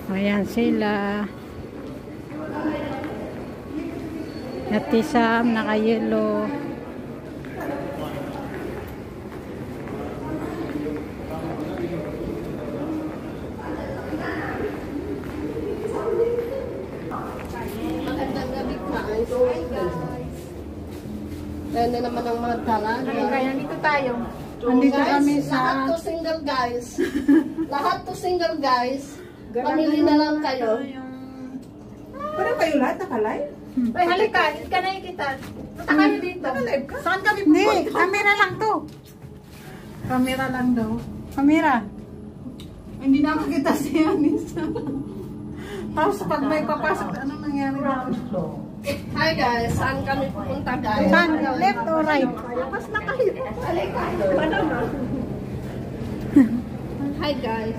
Ayan sila. Ati Sam, naka-yellow. Magandang gabi ka. Ayan na naman ang mga talaga. Kaya dito tayo. Andito Guys, kami sa... lahat to single guys. Lahat to single guys. Pamili na lang kayo. Parang kayo lahat nakalive? Ay, halika. Ka na kita. Punta kayo dito. Nakalive ka? Saan kami Hindi, camera lang to. Camera lang daw. Camera. Hindi na makita siya minsan. Tapos pag may papasok, ano nangyari dito? Hi guys, saan kami pupunta guys? Saan? Left or right? Labas na kayo. Halika. Hi guys.